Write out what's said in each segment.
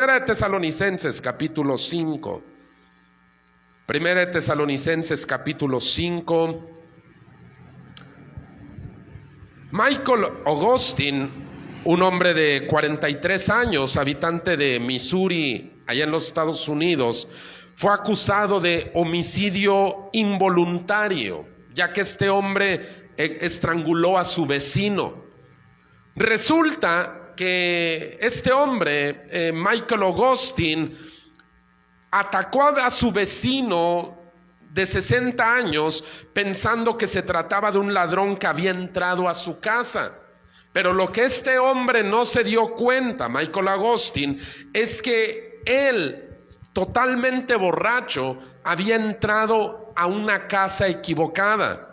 Primera de Tesalonicenses capítulo 5. Primera de Tesalonicenses capítulo 5. Michael Augustine, un hombre de 43 años, habitante de Missouri, allá en los Estados Unidos, fue acusado de homicidio involuntario, ya que este hombre estranguló a su vecino. Resulta que este hombre, Michael Augustine, atacó a su vecino de 60 años pensando que se trataba de un ladrón que había entrado a su casa. Pero lo que este hombre no se dio cuenta, Michael Augustine, es que él, totalmente borracho, había entrado a una casa equivocada.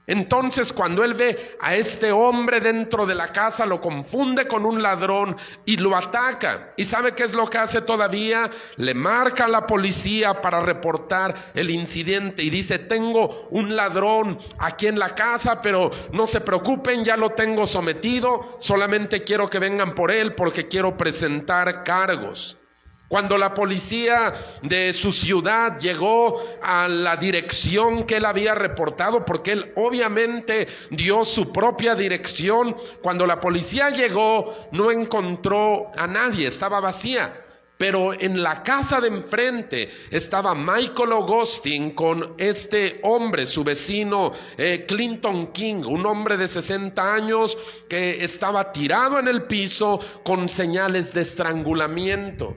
Entonces, cuando él ve a este hombre dentro de la casa, lo confunde con un ladrón y lo ataca. ¿Y sabe qué es lo que hace todavía? Le marca a la policía para reportar el incidente y dice: tengo un ladrón aquí en la casa, pero no se preocupen, ya lo tengo sometido, solamente quiero que vengan por él porque quiero presentar cargos. Cuando la policía de su ciudad llegó a la dirección que él había reportado, porque él obviamente dio su propia dirección, cuando la policía llegó no encontró a nadie, estaba vacía. Pero en la casa de enfrente estaba Michael Augustine con este hombre, su vecino Clinton King, un hombre de 60 años que estaba tirado en el piso con señales de estrangulamiento.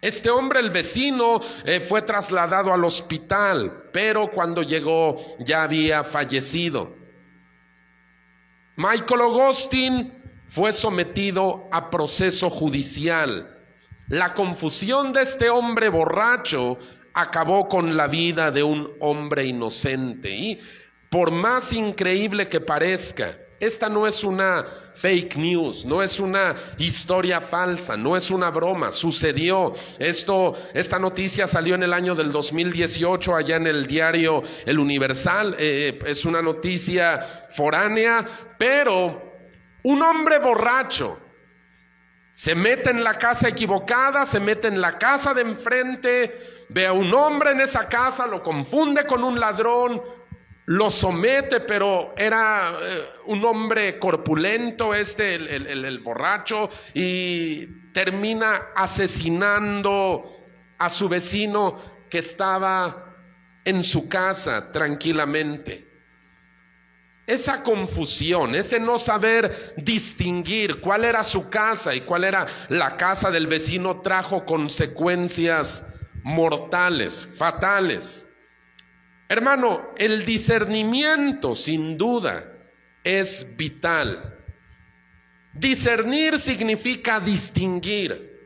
Este hombre, el vecino, fue trasladado al hospital, pero cuando llegó ya había fallecido. Michael Augustine fue sometido a proceso judicial. La confusión de este hombre borracho acabó con la vida de un hombre inocente. Y por más increíble que parezca, esta no es una fake news, no es una historia falsa, no es una broma, sucedió. Esta noticia salió en el año del 2018 allá en el diario El Universal. Es una noticia foránea, pero un hombre borracho se mete en la casa equivocada, se mete en la casa de enfrente, ve a un hombre en esa casa, lo confunde con un ladrón, lo somete, pero era un hombre corpulento el borracho, y termina asesinando a su vecino que estaba en su casa tranquilamente. Esa confusión, ese no saber distinguir cuál era su casa y cuál era la casa del vecino, trajo consecuencias mortales, fatales. Hermano, el discernimiento sin duda es vital. Discernir significa distinguir.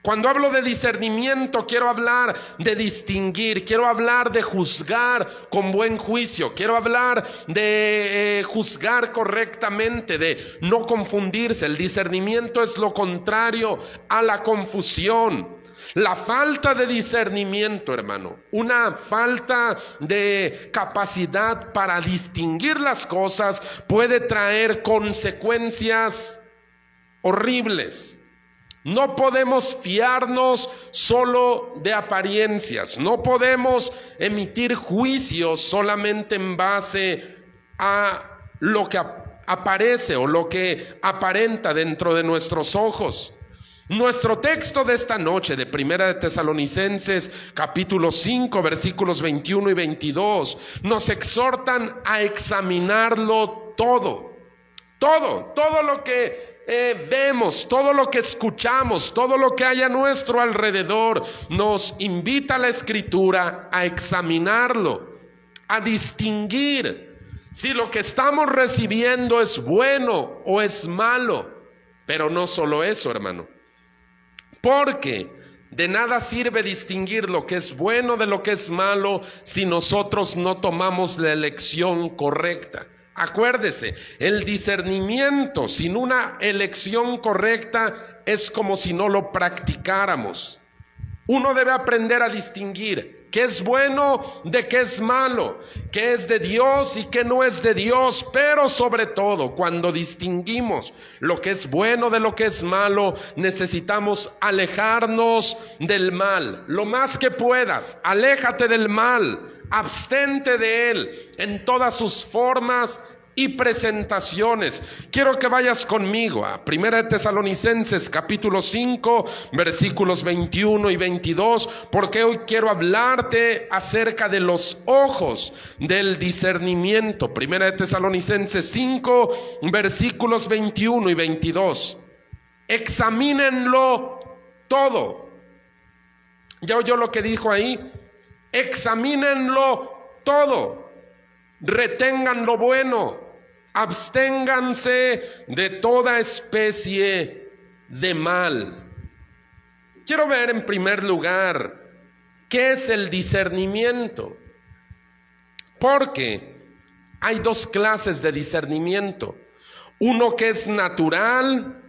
Cuando hablo de discernimiento, quiero hablar de distinguir, quiero hablar de juzgar con buen juicio, quiero hablar de juzgar correctamente, de no confundirse. El discernimiento es lo contrario a la confusión. La falta de discernimiento, hermano, una falta de capacidad para distinguir las cosas puede traer consecuencias horribles. No podemos fiarnos solo de apariencias, no podemos emitir juicios solamente en base a lo que aparece o lo que aparenta dentro de nuestros ojos. Nuestro texto de esta noche de Primera de Tesalonicenses capítulo 5 versículos 21 y 22 nos exhortan a examinarlo todo lo que vemos, todo lo que escuchamos, todo lo que hay a nuestro alrededor. Nos invita la Escritura a examinarlo, a distinguir si lo que estamos recibiendo es bueno o es malo. Pero no solo eso, hermano, porque de nada sirve distinguir lo que es bueno de lo que es malo si nosotros no tomamos la elección correcta. Acuérdese, el discernimiento sin una elección correcta es como si no lo practicáramos. Uno debe aprender a distinguir qué es bueno de qué es malo, qué es de Dios y qué no es de Dios. Pero sobre todo, cuando distinguimos lo que es bueno de lo que es malo, necesitamos alejarnos del mal. Lo más que puedas, aléjate del mal, abstente de él en todas sus formas y presentaciones. Quiero que vayas conmigo a 1 Tesalonicenses capítulo 5 versículos 21 y 22, porque hoy quiero hablarte acerca de los ojos del discernimiento. 1 Tesalonicenses 5 versículos 21 y 22. Examínenlo todo. ¿Ya oyó lo que dijo ahí? Examínenlo todo. Retengan lo bueno, absténganse de toda especie de mal. Quiero ver en primer lugar qué es el discernimiento, porque hay dos clases de discernimiento: uno que es natural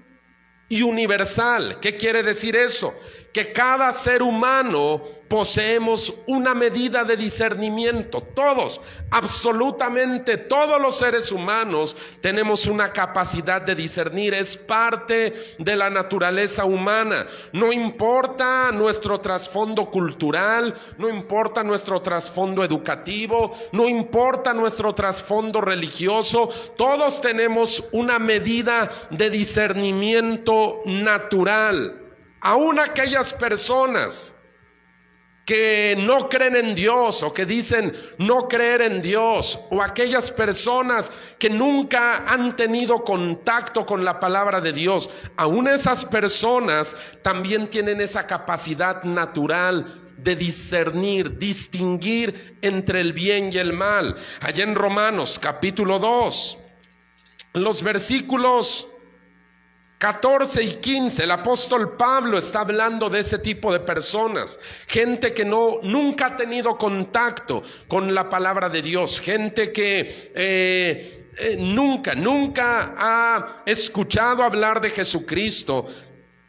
y universal. ¿Qué quiere decir eso? Que cada ser humano poseemos una medida de discernimiento. Todos, absolutamente todos los seres humanos tenemos una capacidad de discernir. Es parte de la naturaleza humana. No importa nuestro trasfondo cultural, no importa nuestro trasfondo educativo, no importa nuestro trasfondo religioso, todos tenemos una medida de discernimiento natural. Aún aquellas personas que no creen en Dios o que dicen no creer en Dios, o aquellas personas que nunca han tenido contacto con la palabra de Dios, aún esas personas también tienen esa capacidad natural de discernir, distinguir entre el bien y el mal. Allá en Romanos capítulo 2, los versículos 14 y 15, el apóstol Pablo está hablando de ese tipo de personas, gente que nunca ha tenido contacto con la palabra de Dios, gente que nunca ha escuchado hablar de Jesucristo.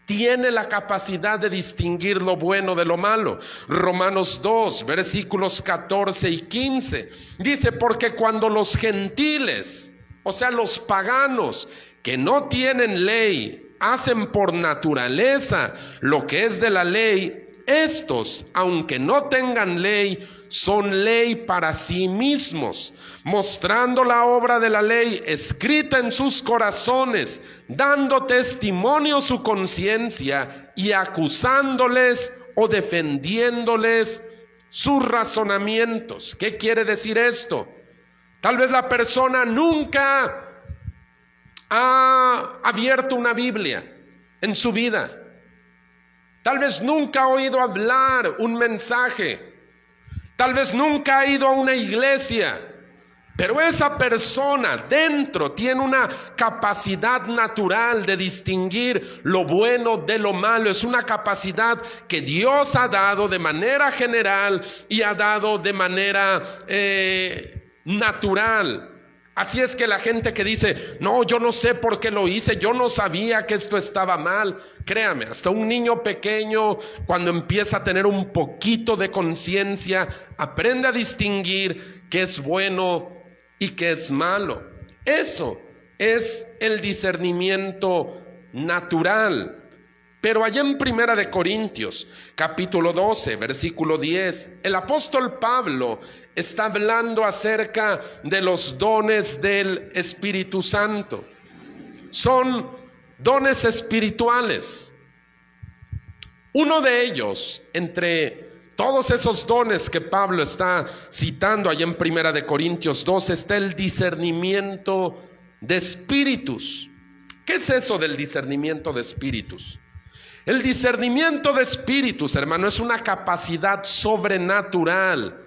Tiene la capacidad de distinguir lo bueno de lo malo. Romanos 2, versículos 14 y 15, dice: porque cuando los gentiles, o sea los paganos, que no tienen ley, hacen por naturaleza lo que es de la ley, estos, aunque no tengan ley, son ley para sí mismos, mostrando la obra de la ley escrita en sus corazones, dando testimonio su conciencia y acusándoles o defendiéndoles sus razonamientos. ¿Qué quiere decir esto? Tal vez la persona nunca ha abierto una Biblia en su vida. Tal vez nunca ha oído hablar un mensaje. Tal vez nunca ha ido a una iglesia. Pero esa persona dentro tiene una capacidad natural de distinguir lo bueno de lo malo. Es una capacidad que Dios ha dado de manera general y ha dado de manera natural. Así es que la gente que dice, no, yo no sé por qué lo hice, yo no sabía que esto estaba mal. Créame, hasta un niño pequeño, cuando empieza a tener un poquito de conciencia, aprende a distinguir qué es bueno y qué es malo. Eso es el discernimiento natural. Pero allá en 1 Corintios, capítulo 12, versículo 10, el apóstol Pablo está hablando acerca de los dones del Espíritu Santo. Son dones espirituales. Uno de ellos, entre todos esos dones que Pablo está citando allá en 1 Corintios 12, está el discernimiento de espíritus. ¿Qué es eso del discernimiento de espíritus? El discernimiento de espíritus, hermano, es una capacidad sobrenatural.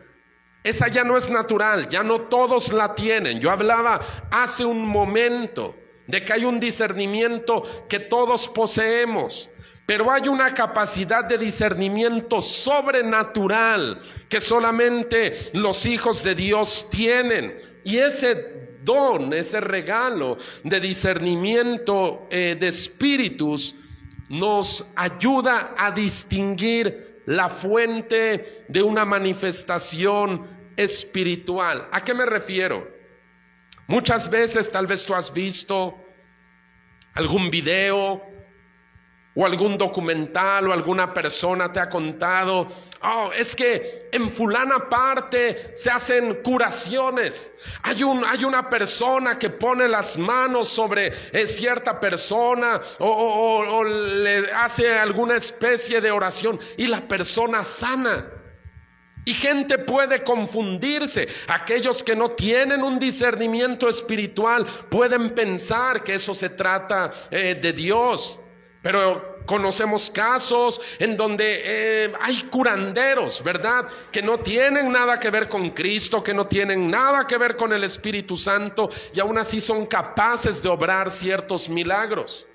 Esa ya no es natural, ya no todos la tienen. Yo hablaba hace un momento de que hay un discernimiento que todos poseemos, pero hay una capacidad de discernimiento sobrenatural que solamente los hijos de Dios tienen. Y ese don, ese regalo de discernimiento de espíritus nos ayuda a distinguir la fuente de una manifestación espiritual. ¿A qué me refiero? Muchas veces tal vez tú has visto algún video o algún documental o alguna persona te ha contado, es que en fulana parte se hacen curaciones. Hay una persona que pone las manos sobre cierta persona o le hace alguna especie de oración y la persona sana. Y gente puede confundirse. Aquellos que no tienen un discernimiento espiritual pueden pensar que eso se trata de Dios. Pero conocemos casos en donde hay curanderos, ¿verdad? Que no tienen nada que ver con Cristo, que no tienen nada que ver con el Espíritu Santo y aún así son capaces de obrar ciertos milagros.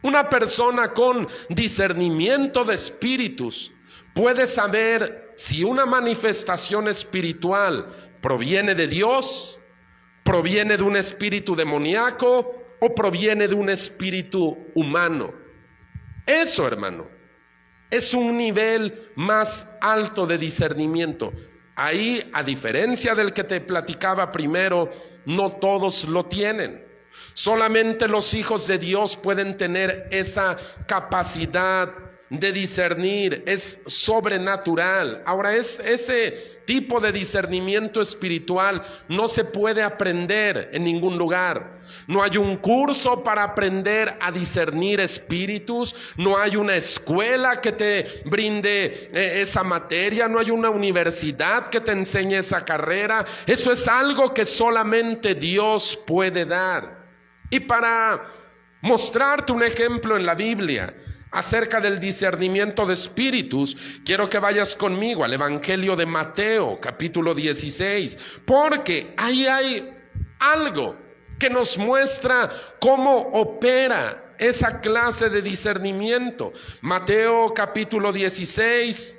Una persona con discernimiento de espíritus puede saber si una manifestación espiritual proviene de Dios, proviene de un espíritu demoníaco o proviene de un espíritu humano. Eso, hermano, es un nivel más alto de discernimiento. Ahí, a diferencia del que te platicaba primero, no todos lo tienen. Solamente los hijos de Dios pueden tener esa capacidad de discernir, es sobrenatural. Ahora, ese tipo de discernimiento espiritual no se puede aprender en ningún lugar. No hay un curso para aprender a discernir espíritus, no hay una escuela que te brinde esa materia, no hay una universidad que te enseñe esa carrera. Eso es algo que solamente Dios puede dar. Y para mostrarte un ejemplo en la Biblia acerca del discernimiento de espíritus, quiero que vayas conmigo al Evangelio de Mateo, capítulo 16, porque ahí hay algo que nos muestra cómo opera esa clase de discernimiento. Mateo capítulo 16,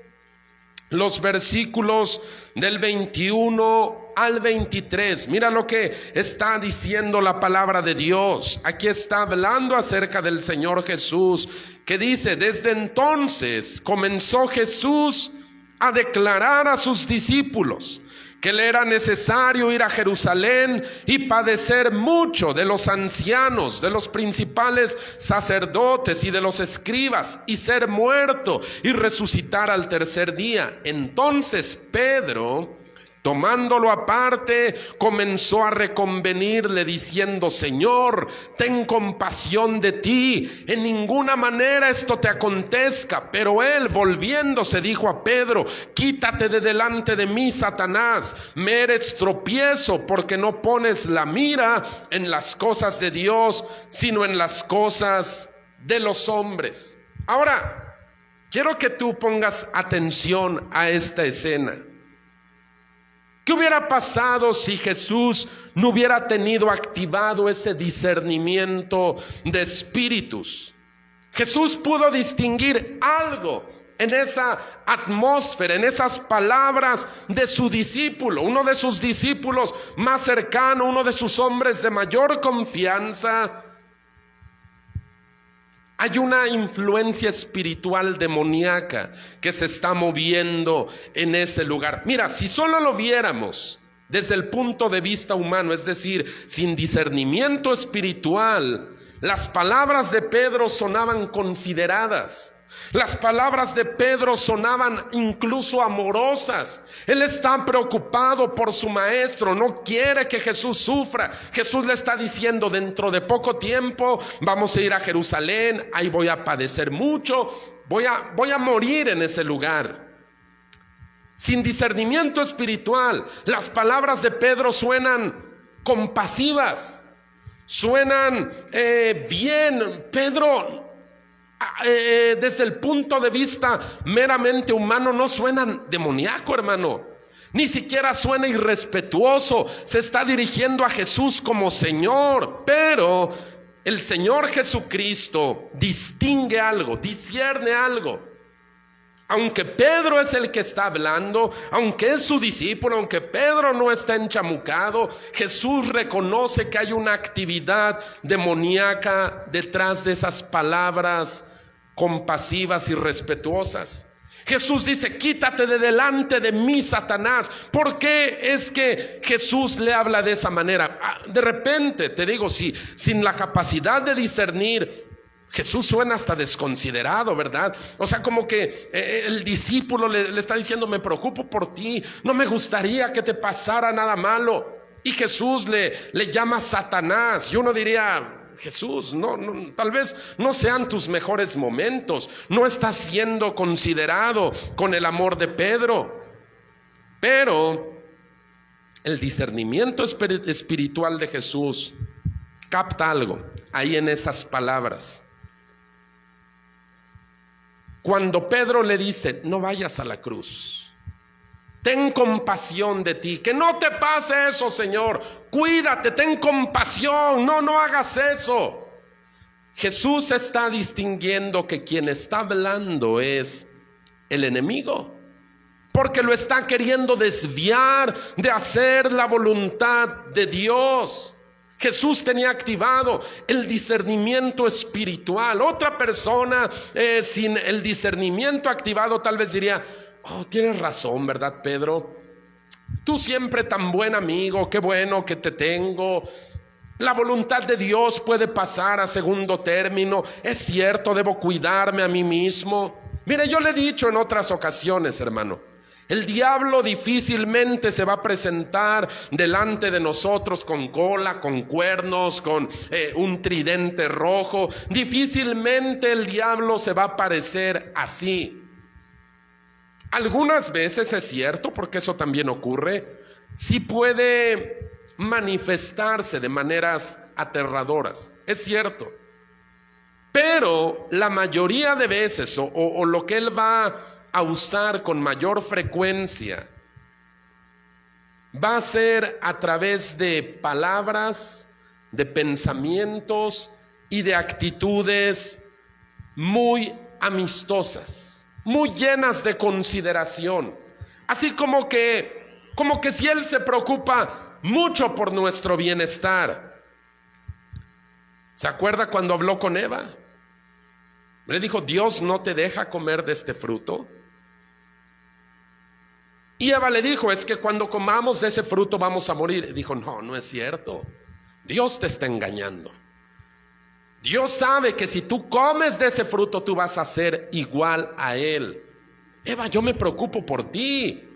los versículos del 21 al 23. Mira lo que está diciendo la palabra de Dios. Aquí está hablando acerca del Señor Jesús, que dice: desde entonces comenzó Jesús a declarar a sus discípulos que le era necesario ir a Jerusalén y padecer mucho de los ancianos, de los principales sacerdotes y de los escribas, y ser muerto y resucitar al tercer día. Entonces Pedro, tomándolo aparte, comenzó a reconvenirle diciendo: Señor, ten compasión de ti, en ninguna manera esto te acontezca. Pero él, volviéndose, dijo a Pedro: quítate de delante de mí, Satanás, me eres tropiezo, porque no pones la mira en las cosas de Dios, sino en las cosas de los hombres. Ahora, quiero que tú pongas atención a esta escena. ¿Qué hubiera pasado si Jesús no hubiera tenido activado ese discernimiento de espíritus? Jesús pudo distinguir algo en esa atmósfera, en esas palabras de su discípulo, uno de sus discípulos más cercano, uno de sus hombres de mayor confianza. Hay una influencia espiritual demoníaca que se está moviendo en ese lugar. Mira, si solo lo viéramos desde el punto de vista humano, es decir, sin discernimiento espiritual, las palabras de Pedro sonaban consideradas. Las palabras de Pedro sonaban incluso amorosas. Él está preocupado por su maestro, no quiere que Jesús sufra. Jesús le está diciendo: dentro de poco tiempo vamos a ir a Jerusalén, ahí voy a padecer mucho, voy a morir en ese lugar. Sin discernimiento espiritual, las palabras de Pedro suenan compasivas, suenan bien. Pedro, desde el punto de vista meramente humano, no suena demoníaco, hermano. Ni siquiera suena irrespetuoso. Se está dirigiendo a Jesús como Señor. Pero el Señor Jesucristo distingue algo, discierne algo. Aunque Pedro es el que está hablando, aunque es su discípulo, aunque Pedro no está enchamucado, Jesús reconoce que hay una actividad demoníaca detrás de esas palabras compasivas y respetuosas. Jesús dice: quítate de delante de mí, Satanás. ¿Por qué es que Jesús le habla de esa manera? De repente, te digo, sin la capacidad de discernir, Jesús suena hasta desconsiderado, ¿verdad? O sea, como que el discípulo le está diciendo: me preocupo por ti, no me gustaría que te pasara nada malo. Y Jesús le llama Satanás. Y uno diría: Jesús, no, tal vez no sean tus mejores momentos, no estás siendo considerado con el amor de Pedro. Pero el discernimiento espiritual de Jesús capta algo ahí en esas palabras. Cuando Pedro le dice: no vayas a la cruz, ten compasión de ti, que no te pase eso, Señor, cuídate, ten compasión, no hagas eso. Jesús está distinguiendo que quien está hablando es el enemigo, porque lo está queriendo desviar de hacer la voluntad de Dios. Jesús tenía activado el discernimiento espiritual. Otra persona sin el discernimiento activado tal vez diría: oh, tienes razón, ¿verdad, Pedro? Tú siempre tan buen amigo, qué bueno que te tengo. La voluntad de Dios puede pasar a segundo término. Es cierto, debo cuidarme a mí mismo. Mire, yo le he dicho en otras ocasiones, hermano, el diablo difícilmente se va a presentar delante de nosotros con cola, con cuernos, con un tridente rojo. Difícilmente el diablo se va a aparecer así. Algunas veces es cierto, porque eso también ocurre, sí puede manifestarse de maneras aterradoras, es cierto. Pero la mayoría de veces, o lo que él va a usar con mayor frecuencia, va a ser a través de palabras, de pensamientos y de actitudes muy amistosas, muy llenas de consideración. Así como que si él se preocupa mucho por nuestro bienestar. ¿Se acuerda cuando habló con Eva? Le dijo: Dios no te deja comer de este fruto. Y Eva le dijo: es que cuando comamos de ese fruto vamos a morir. Y dijo: no es cierto. Dios te está engañando. Dios sabe que si tú comes de ese fruto tú vas a ser igual a Él. Eva, yo me preocupo por ti.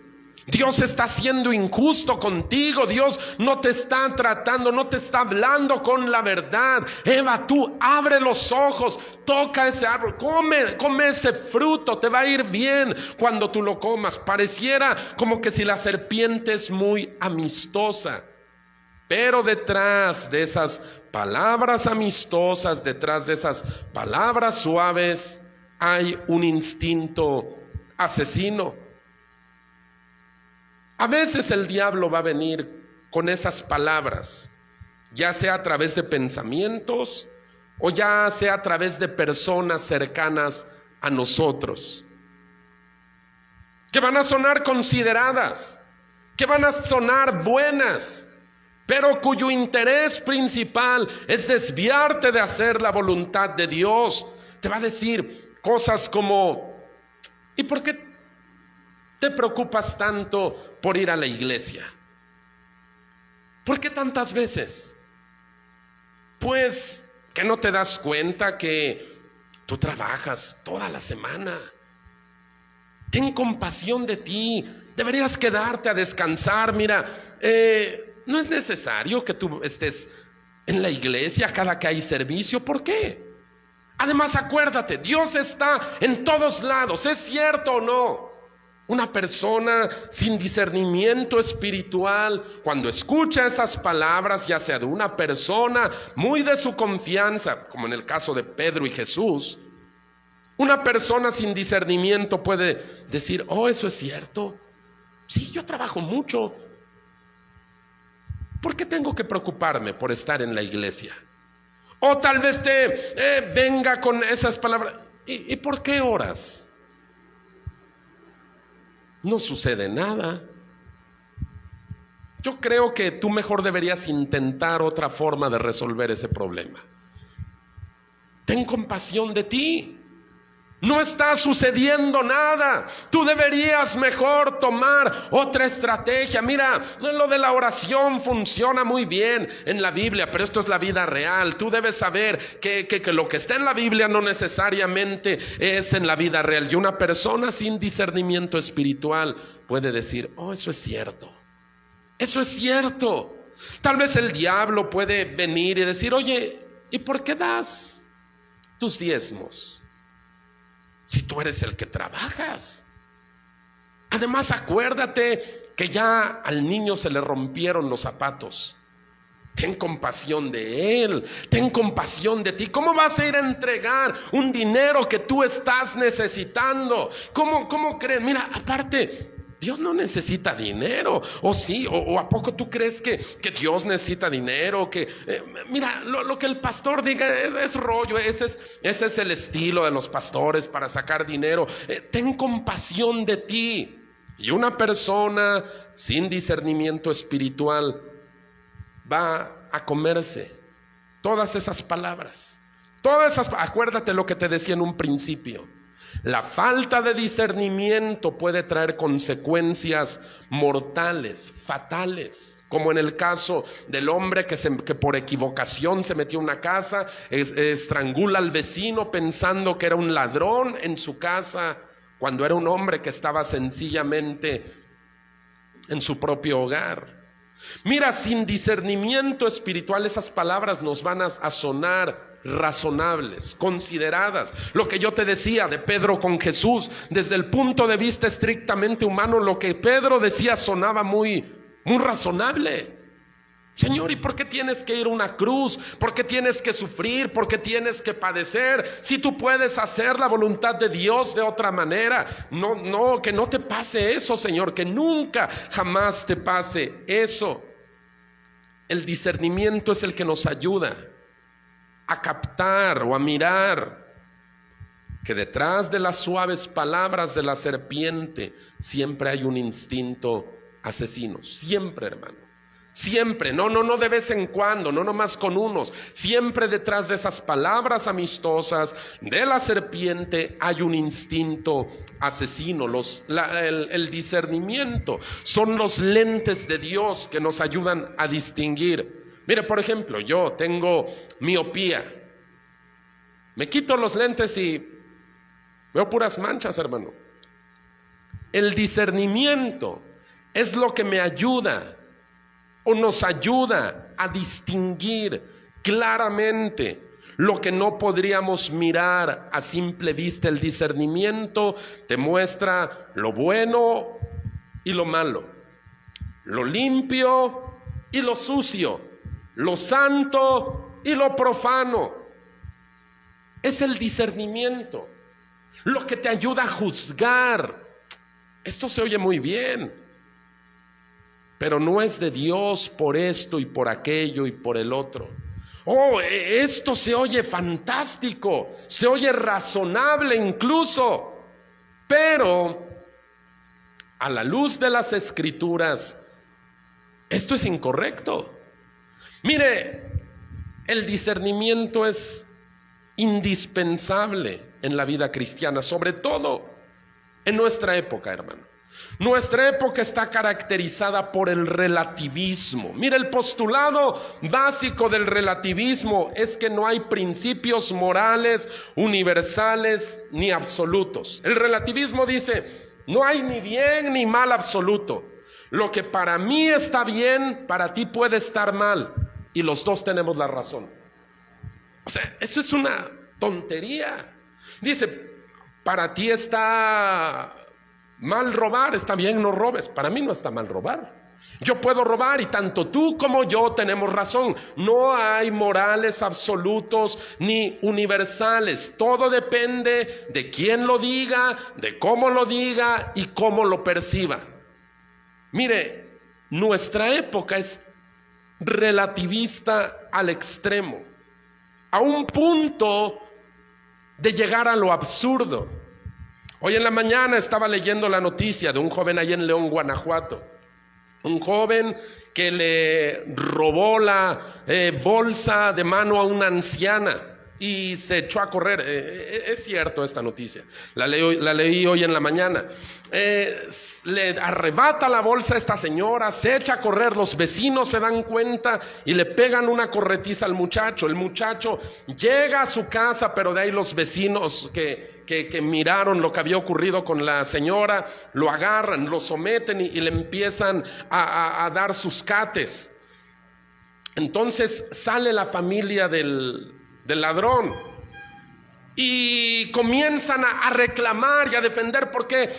Dios está siendo injusto contigo. Dios no te está tratando, no te está hablando con la verdad. Eva, tú abre los ojos, toca ese árbol, come ese fruto, te va a ir bien cuando tú lo comas. Pareciera como que si la serpiente es muy amistosa, pero detrás de esas palabras amistosas, detrás de esas palabras suaves, hay un instinto asesino. A veces el diablo va a venir con esas palabras, ya sea a través de pensamientos o ya sea a través de personas cercanas a nosotros, que van a sonar consideradas, que van a sonar buenas, pero cuyo interés principal es desviarte de hacer la voluntad de Dios. Te va a decir cosas como: ¿y por qué te preocupas tanto por ir a la iglesia? ¿Por qué tantas veces? Pues, ¿que no te das cuenta que tú trabajas toda la semana? Ten compasión de ti, deberías quedarte a descansar. Mira, no es necesario que tú estés en la iglesia cada que hay servicio. ¿Por qué? Además, acuérdate, Dios está en todos lados, ¿es cierto o no? Una persona sin discernimiento espiritual, cuando escucha esas palabras, ya sea de una persona muy de su confianza, como en el caso de Pedro y Jesús, una persona sin discernimiento puede decir: oh, eso es cierto, sí, yo trabajo mucho, ¿por qué tengo que preocuparme por estar en la iglesia? O tal vez te venga con esas palabras: ¿y por qué oras? No sucede nada. Yo creo que tú mejor deberías intentar otra forma de resolver ese problema. Ten compasión de ti. No está sucediendo nada. Tú deberías mejor tomar otra estrategia. Mira, lo de la oración funciona muy bien en la Biblia, pero esto es la vida real. Tú debes saber que lo que está en la Biblia no necesariamente es en la vida real. Y una persona sin discernimiento espiritual puede decir, oh, eso es cierto. Eso es cierto. Tal vez el diablo puede venir y decir, oye, ¿y por qué das tus diezmos si tú eres el que trabajas? Además, acuérdate que ya al niño se le rompieron los zapatos. Ten compasión de él, ten compasión de ti. ¿Cómo vas a ir a entregar un dinero que tú estás necesitando? ¿Cómo crees? Mira, aparte, Dios no necesita dinero, ¿o sí? ¿O a poco tú crees que Dios necesita dinero? Mira, lo que el pastor diga es rollo, ese es el estilo de los pastores para sacar dinero. Ten compasión de ti. Y una persona sin discernimiento espiritual va a comerse todas esas palabras. Acuérdate lo que te decía en un principio. La falta de discernimiento puede traer consecuencias mortales, fatales, como en el caso del hombre que por equivocación se metió en una casa, estrangula al vecino pensando que era un ladrón en su casa, cuando era un hombre que estaba sencillamente en su propio hogar. Mira, sin discernimiento espiritual esas palabras nos van a sonar razonables, consideradas. Lo que yo te decía de Pedro con Jesús, desde el punto de vista estrictamente humano, lo que Pedro decía sonaba muy razonable. Señor, ¿y por qué tienes que ir a una cruz? ¿Por qué tienes que sufrir? ¿Por qué tienes que padecer? Si tú puedes hacer la voluntad de Dios de otra manera. No, que no te pase eso, Señor, que nunca, jamás te pase eso. El discernimiento es el que nos ayuda a captar o a mirar que detrás de las suaves palabras de la serpiente siempre hay un instinto asesino. Siempre, hermano. Siempre, no de vez en cuando, no nomás con unos. Siempre detrás de esas palabras amistosas de la serpiente hay un instinto asesino. El discernimiento son los lentes de Dios que nos ayudan a distinguir. Mire, por ejemplo, yo tengo miopía. Me quito los lentes y veo puras manchas, hermano. El discernimiento es lo que me ayuda o nos ayuda a distinguir claramente lo que no podríamos mirar a simple vista. El discernimiento te muestra lo bueno y lo malo, lo limpio y lo sucio, lo santo y lo profano. Es el discernimiento lo que te ayuda a juzgar. Esto se oye muy bien, pero no es de Dios por esto y por aquello y por el otro. Oh, esto se oye fantástico, se oye razonable incluso, pero a la luz de las Escrituras, esto es incorrecto. Mire, el discernimiento es indispensable en la vida cristiana, sobre todo en nuestra época, hermano. Nuestra época está caracterizada por el relativismo. Mira, el postulado básico del relativismo es que no hay principios morales universales ni absolutos. El relativismo dice, no hay ni bien ni mal absoluto. Lo que para mí está bien, para ti puede estar mal, y los dos tenemos la razón. O sea, eso es una tontería. Dice, para ti está mal robar, está bien, no robes. Para mí no está mal robar. Yo puedo robar y tanto tú como yo tenemos razón. No hay morales absolutos ni universales. Todo depende de quién lo diga, de cómo lo diga y cómo lo perciba. Mire, nuestra época es relativista al extremo, a un punto de llegar a lo absurdo. Hoy en la mañana estaba leyendo la noticia de un joven ahí en León, Guanajuato. Un joven que le robó la bolsa de mano a una anciana. y se echó a correr. Es cierto esta noticia, la leí hoy en la mañana. Le arrebata la bolsa a esta señora, se echa a correr, los vecinos se dan cuenta y le pegan una corretiza al muchacho. El muchacho llega a su casa, pero de ahí los vecinos que miraron lo que había ocurrido con la señora, lo agarran, lo someten y le empiezan a dar sus cates. Entonces sale la familia del ladrón y comienzan a reclamar y a defender porque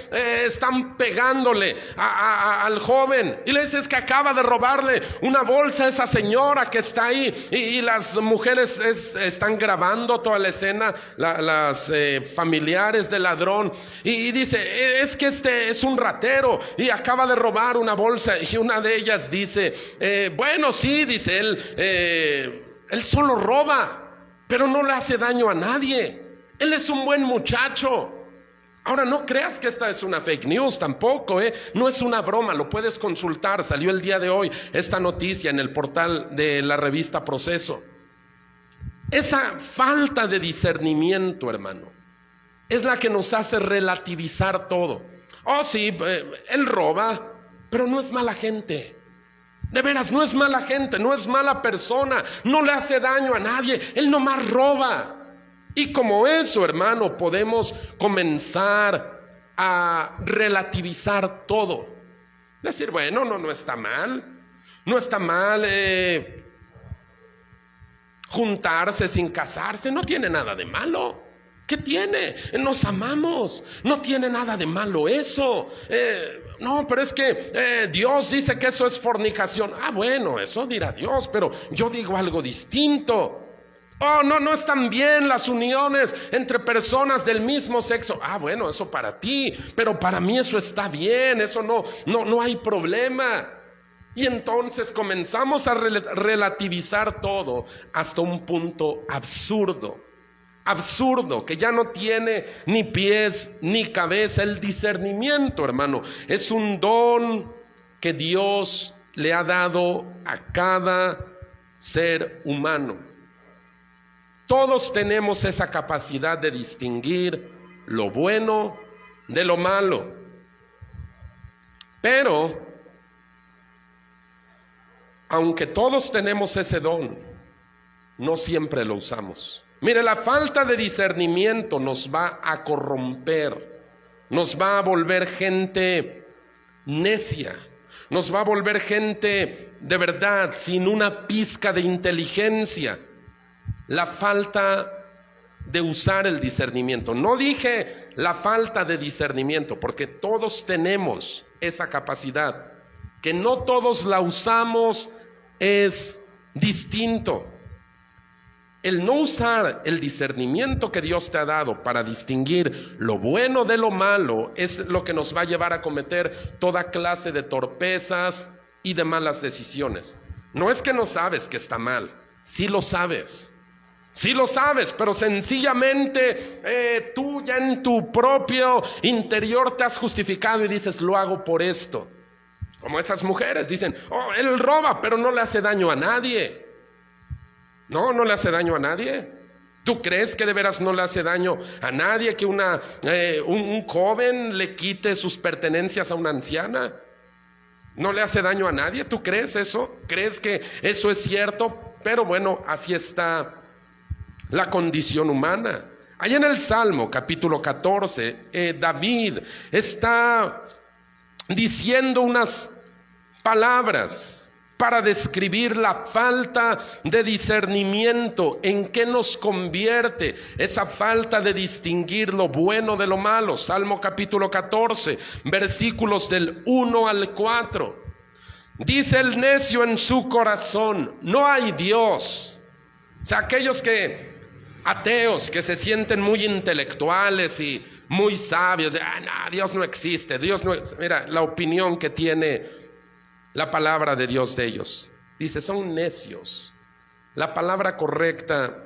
están pegándole al joven. Y le dicen: es que acaba de robarle una bolsa a esa señora que está ahí. Y las mujeres están grabando toda la escena, las familiares del ladrón. Y dice: es que este es un ratero y acaba de robar una bolsa. Y una de ellas dice: bueno, sí, dice él solo roba, pero no le hace daño a nadie. Él es un buen muchacho. Ahora, no creas que esta es una fake news tampoco, no es una broma, lo puedes consultar. Salió el día de hoy esta noticia en el portal de la revista Proceso. Esa falta de discernimiento, hermano, es la que nos hace relativizar todo. Oh, sí, él roba, pero no es mala gente. De veras, no es mala gente, no es mala persona, no le hace daño a nadie, él nomás roba. Y como eso, hermano, podemos comenzar a relativizar todo. Decir: bueno, no está mal. No está mal juntarse sin casarse, no tiene nada de malo. ¿Qué tiene? Nos amamos, no tiene nada de malo eso. No, pero es que Dios dice que eso es fornicación. Ah, bueno, eso dirá Dios, pero yo digo algo distinto. Oh, no están bien las uniones entre personas del mismo sexo. Ah, bueno, eso para ti, pero para mí eso está bien, eso no hay problema. Y entonces comenzamos a relativizar todo hasta un punto absurdo, que ya no tiene ni pies ni cabeza. El discernimiento, hermano, es un don que Dios le ha dado a cada ser humano. Todos tenemos esa capacidad de distinguir lo bueno de lo malo. Pero, aunque todos tenemos ese don, no siempre lo usamos. Mire, la falta de discernimiento nos va a corromper, nos va a volver gente necia, nos va a volver gente de verdad sin una pizca de inteligencia. La falta de usar el discernimiento. No dije la falta de discernimiento, porque todos tenemos esa capacidad. Que no todos la usamos es distinto. El no usar el discernimiento que Dios te ha dado para distinguir lo bueno de lo malo es lo que nos va a llevar a cometer toda clase de torpezas y de malas decisiones. No es que no sabes que está mal, sí lo sabes. Sí lo sabes, pero sencillamente tú ya en tu propio interior te has justificado y dices: lo hago por esto. Como esas mujeres dicen: oh, él roba, pero no le hace daño a nadie. No le hace daño a nadie. ¿Tú crees que de veras no le hace daño a nadie que un joven le quite sus pertenencias a una anciana? ¿No le hace daño a nadie? ¿Tú crees eso? ¿Crees que eso es cierto? Pero bueno, así está la condición humana. Allá en el Salmo capítulo 14, David está diciendo unas palabras para describir la falta de discernimiento. ¿En qué nos convierte esa falta de distinguir lo bueno de lo malo? Salmo capítulo 14, versículos del 1 al 4. Dice el necio en su corazón: no hay Dios. O sea, aquellos ateos que se sienten muy intelectuales y muy sabios, no, Dios no existe, mira la opinión que tiene la palabra de Dios de ellos. Dice: son necios. La palabra correcta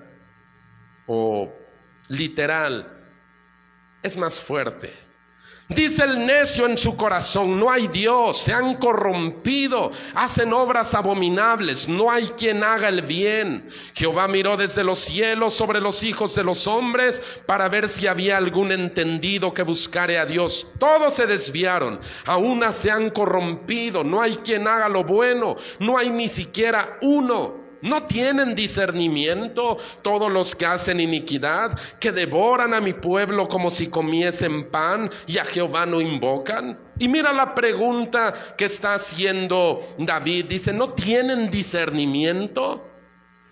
o literal es más fuerte. Dice el necio en su corazón: no hay Dios. Se han corrompido, hacen obras abominables, no hay quien haga el bien. Jehová miró desde los cielos sobre los hijos de los hombres para ver si había algún entendido que buscare a Dios. Todos se desviaron, a una se han corrompido, no hay quien haga lo bueno, no hay ni siquiera uno. ¿No tienen discernimiento todos los que hacen iniquidad, que devoran a mi pueblo como si comiesen pan y a Jehová no invocan? Y mira la pregunta que está haciendo David. Dice: ¿no tienen discernimiento?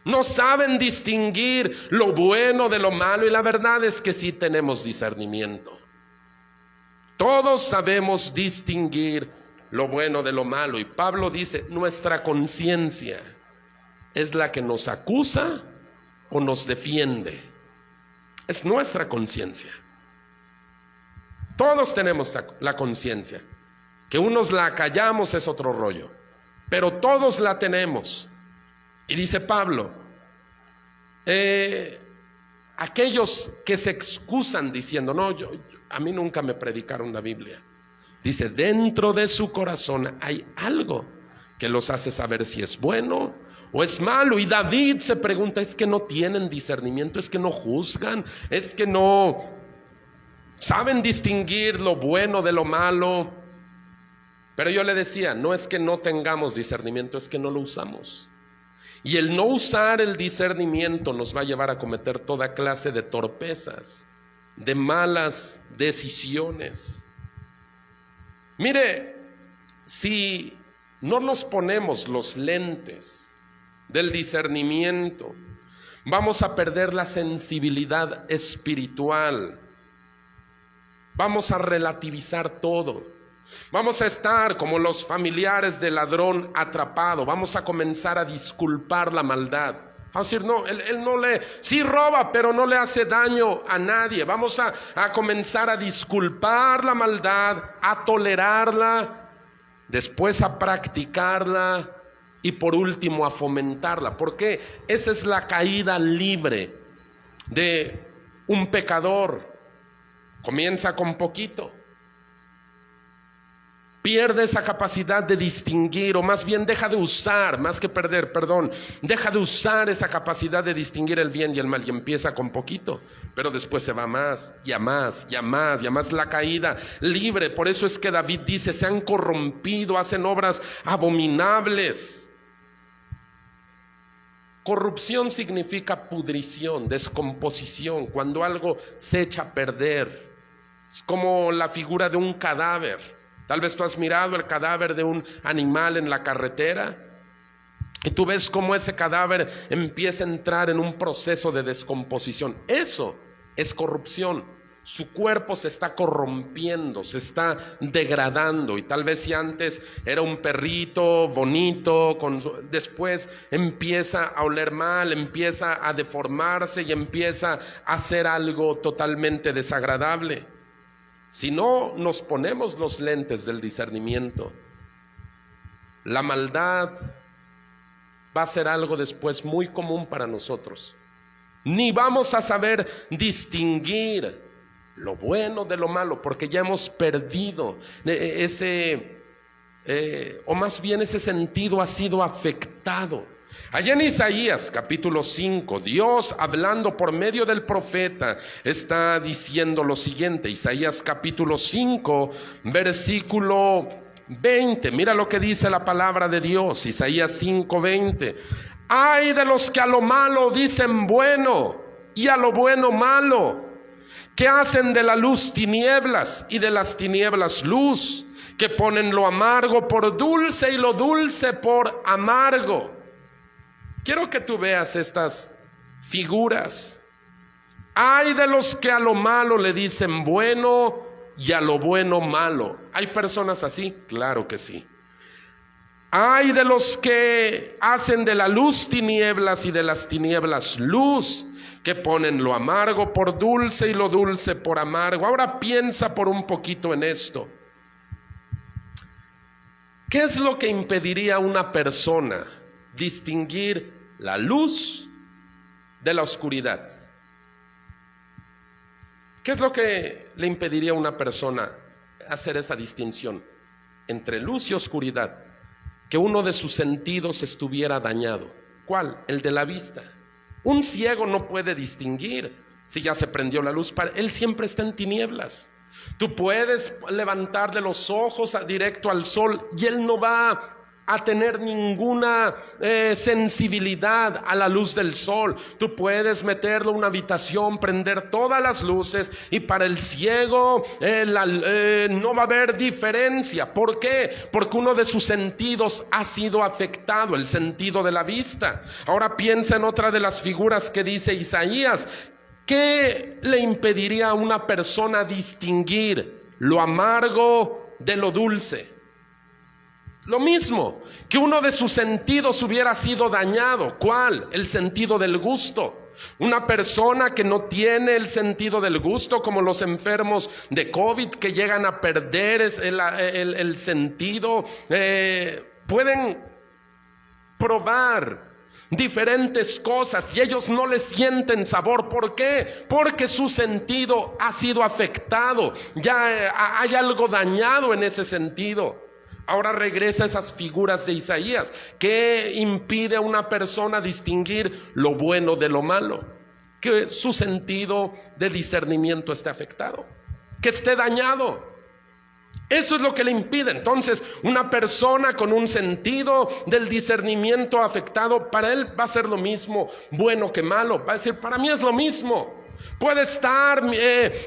¿No saben distinguir lo bueno de lo malo? Y la verdad es que sí tenemos discernimiento. Todos sabemos distinguir lo bueno de lo malo. Y Pablo dice: nuestra conciencia es la que nos acusa o nos defiende. Es nuestra conciencia. Todos tenemos la conciencia. Que unos la callamos es otro rollo, pero todos la tenemos. Y dice Pablo, aquellos que se excusan diciendo: no, a mí nunca me predicaron la Biblia. Dice: dentro de su corazón hay algo que los hace saber si es bueno o es malo. Y David se pregunta: ¿es que no tienen discernimiento? ¿Es que no juzgan? ¿Es que no saben distinguir lo bueno de lo malo? Pero yo le decía: no es que no tengamos discernimiento, es que no lo usamos. Y el no usar el discernimiento nos va a llevar a cometer toda clase de torpezas, de malas decisiones. Mire, si no nos ponemos los lentes del discernimiento, vamos a perder la sensibilidad espiritual, vamos a relativizar todo, vamos a estar como los familiares del ladrón atrapado, vamos a comenzar a disculpar la maldad. Vamos a decir: no, él no sí roba, pero no le hace daño a nadie. Vamos a comenzar a disculpar la maldad, a tolerarla, después a practicarla y por último a fomentarla. Porque esa es la caída libre de un pecador. Comienza con poquito, pierde esa capacidad de distinguir, o más bien deja de usar, más que perder, perdón, deja de usar esa capacidad de distinguir el bien y el mal, y empieza con poquito, pero después se va más y a más y a más y a más, la caída libre. Por eso es que David dice: se han corrompido, hacen obras abominables. Corrupción significa pudrición, descomposición, cuando algo se echa a perder. Es como la figura de un cadáver. Tal vez tú has mirado el cadáver de un animal en la carretera y tú ves cómo ese cadáver empieza a entrar en un proceso de descomposición. Eso es corrupción. Su cuerpo se está corrompiendo, se está degradando. Y tal vez si antes era un perrito bonito, después empieza a oler mal, empieza a deformarse y empieza a hacer algo totalmente desagradable. Si no nos ponemos los lentes del discernimiento, la maldad va a ser algo después muy común para nosotros. Ni vamos a saber distinguir lo bueno de lo malo, porque ya hemos perdido o más bien ese sentido ha sido afectado. Allá en Isaías capítulo 5, Dios hablando por medio del profeta está diciendo lo siguiente. Isaías capítulo 5, versículo 20. Mira lo que dice la palabra de Dios. Isaías 5, 20. Ay de los que a lo malo dicen bueno y a lo bueno malo, que hacen de la luz tinieblas y de las tinieblas luz, que ponen lo amargo por dulce y lo dulce por amargo. Quiero que tú veas estas figuras. Hay de los que a lo malo le dicen bueno y a lo bueno malo. ¿Hay personas así? Claro que sí. Hay de los que hacen de la luz tinieblas y de las tinieblas luz, que ponen lo amargo por dulce y lo dulce por amargo. Ahora piensa por un poquito en esto. ¿Qué es lo que impediría a una persona distinguir la luz de la oscuridad? ¿Qué es lo que le impediría a una persona hacer esa distinción entre luz y oscuridad, que uno de sus sentidos estuviera dañado. ¿Cuál? El de la vista. Un ciego no puede distinguir si ya se prendió la luz. Él siempre está en tinieblas. Tú puedes levantarle los ojos directo al sol y él no va a tener ninguna sensibilidad a la luz del sol. Tú puedes meterlo en una habitación, prender todas las luces y para el ciego no va a haber diferencia. ¿Por qué? Porque uno de sus sentidos ha sido afectado, el sentido de la vista. Ahora piensa en otra de las figuras que dice Isaías. ¿Qué le impediría a una persona distinguir lo amargo de lo dulce? Lo mismo, que uno de sus sentidos hubiera sido dañado. ¿Cuál? El sentido del gusto. Una persona que no tiene el sentido del gusto, como los enfermos de COVID que llegan a perder el sentido, pueden probar diferentes cosas y ellos no les sienten sabor. ¿Por qué? Porque su sentido ha sido afectado. Ya hay algo dañado en ese sentido. Ahora regresa a esas figuras de Isaías. ¿Qué impide a una persona distinguir lo bueno de lo malo? Que su sentido de discernimiento esté afectado, que esté dañado. Eso es lo que le impide. Entonces, una persona con un sentido del discernimiento afectado, para él va a ser lo mismo bueno que malo. Va a decir, para mí es lo mismo. Puede estar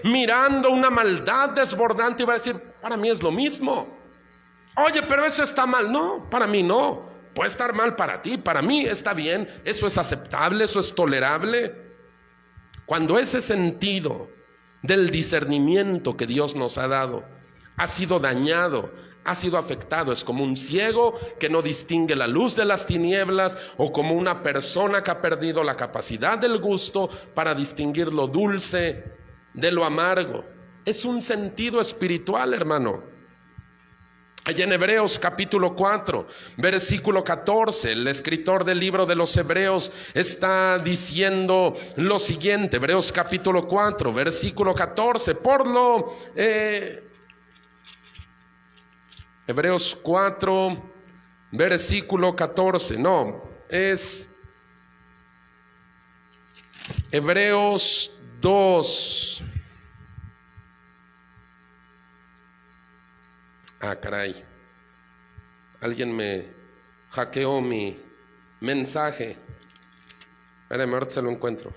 mirando una maldad desbordante y va a decir, para mí es lo mismo. Oye, pero eso está mal. No, para mí no. Puede estar mal para ti, para mí está bien. Eso es aceptable, eso es tolerable. Cuando ese sentido del discernimiento que Dios nos ha dado ha sido dañado, ha sido afectado, es como un ciego que no distingue la luz de las tinieblas, o como una persona que ha perdido la capacidad del gusto para distinguir lo dulce de lo amargo. Es un sentido espiritual, hermano. Allá en Hebreos capítulo 4, versículo 14, el escritor del libro de los Hebreos está diciendo lo siguiente. Hebreos capítulo 4, versículo 14. Hebreos 4, versículo 14. No, es Hebreos 2. Ah, caray. Alguien me hackeó mi mensaje. Espérame, ahorita se lo encuentro.